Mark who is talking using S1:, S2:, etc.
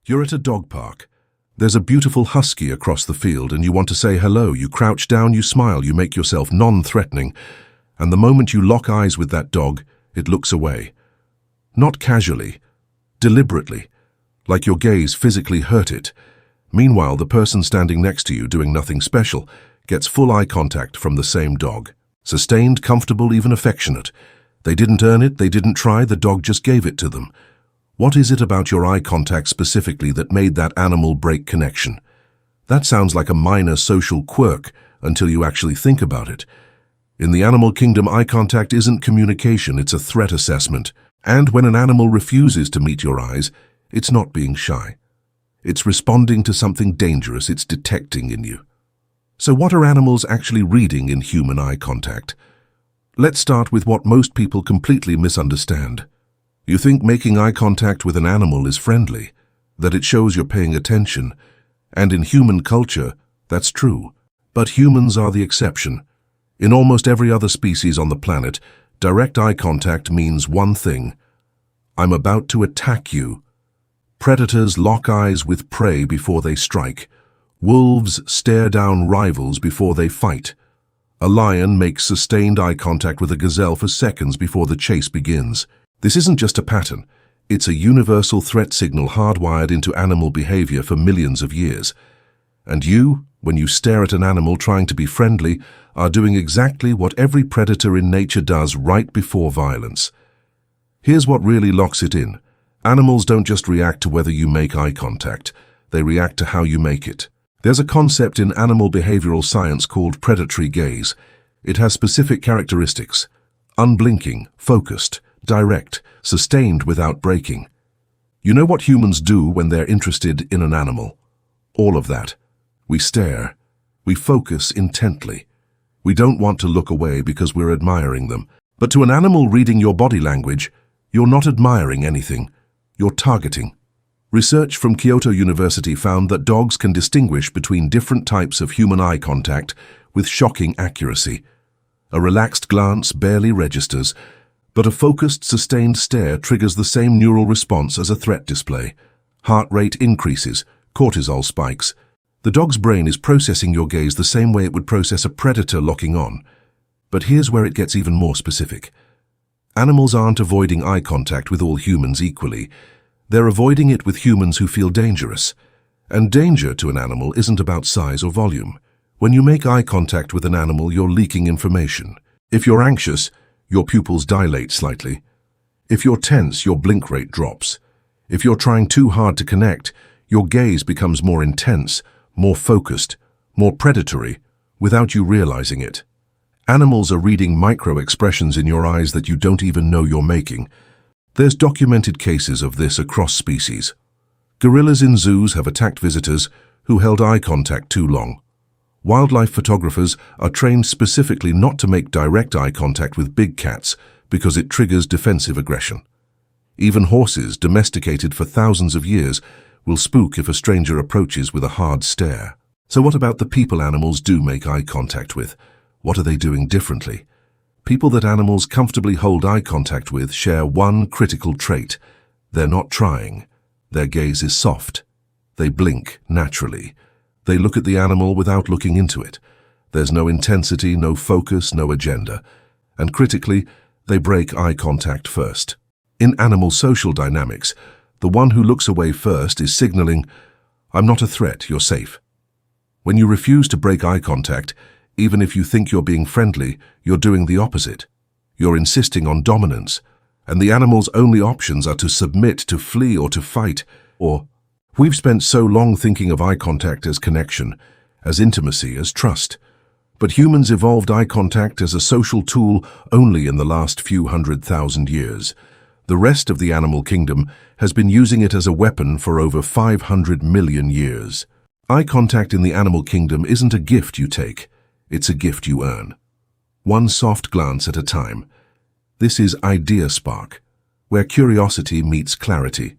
S1: You're at a dog park. There's a beautiful husky across the field and you want to say hello. You crouch down, you smile, you make yourself non-threatening. And the moment you lock eyes with that dog, it looks away. Not casually, deliberately, like your gaze physically hurt it. Meanwhile, the person standing next to you doing nothing special gets full eye contact from the same dog. Sustained, comfortable, even affectionate. They didn't earn it, they didn't try, the dog just gave it to them. What is it about your eye contact specifically that made that animal break connection? That sounds like a minor social quirk until you actually think about it. In the animal kingdom, eye contact isn't communication, it's a threat assessment. And when an animal refuses to meet your eyes, it's not being shy. It's responding to something dangerous it's detecting in you. So what are animals actually reading in human eye contact? Let's start with what most people completely misunderstand. You think making eye contact with an animal is friendly, that it shows you're paying attention, and in human culture, that's true. But humans are the exception. In almost every other species on the planet, direct eye contact means one thing: I'm about to attack you. Predators lock eyes with prey before they strike. Wolves stare down rivals before they fight. A lion makes sustained eye contact with a gazelle for seconds before the chase begins. This isn't just a pattern, it's a universal threat signal hardwired into animal behavior for millions of years. And you, when you stare at an animal trying to be friendly, are doing exactly what every predator in nature does right before violence. Here's what really locks it in. Animals don't just react to whether you make eye contact, they react to how you make it. There's a concept in animal behavioral science called predatory gaze. It has specific characteristics: unblinking, focused, direct, sustained without breaking. You know what humans do when they're interested in an animal? All of that. We stare. We focus intently. We don't want to look away because we're admiring them. But to an animal reading your body language, you're not admiring anything. You're targeting. Research from Kyoto University found that dogs can distinguish between different types of human eye contact with shocking accuracy. A relaxed glance barely registers, but a focused, sustained stare triggers the same neural response as a threat display. Heart rate increases, cortisol spikes. The dog's brain is processing your gaze the same way it would process a predator locking on. But here's where it gets even more specific. Animals aren't avoiding eye contact with all humans equally. They're avoiding it with humans who feel dangerous. And danger to an animal isn't about size or volume. When you make eye contact with an animal, you're leaking information. If you're anxious, your pupils dilate slightly. If you're tense, your blink rate drops. If you're trying too hard to connect, your gaze becomes more intense, more focused, more predatory, without you realizing it. Animals are reading micro-expressions in your eyes that you don't even know you're making. There's documented cases of this across species. Gorillas in zoos have attacked visitors who held eye contact too long. Wildlife photographers are trained specifically not to make direct eye contact with big cats because it triggers defensive aggression. Even horses, domesticated for thousands of years, will spook if a stranger approaches with a hard stare. So what about the people animals do make eye contact with? What are they doing differently? People that animals comfortably hold eye contact with share one critical trait. They're not trying. Their gaze is soft. They blink naturally. They look at the animal without looking into it. There's no intensity, no focus, no agenda. And critically, they break eye contact first. In animal social dynamics, the one who looks away first is signaling, "I'm not a threat, you're safe." When you refuse to break eye contact, even if you think you're being friendly, you're doing the opposite. You're insisting on dominance, and the animal's only options are to submit, to flee, or to fight. We've spent so long thinking of eye contact as connection, as intimacy, as trust. But humans evolved eye contact as a social tool only in the last few 100,000 years. The rest of the animal kingdom has been using it as a weapon for over 500 million years. Eye contact in the animal kingdom isn't a gift you take, it's a gift you earn. One soft glance at a time. This is Idea Spark, where curiosity meets clarity.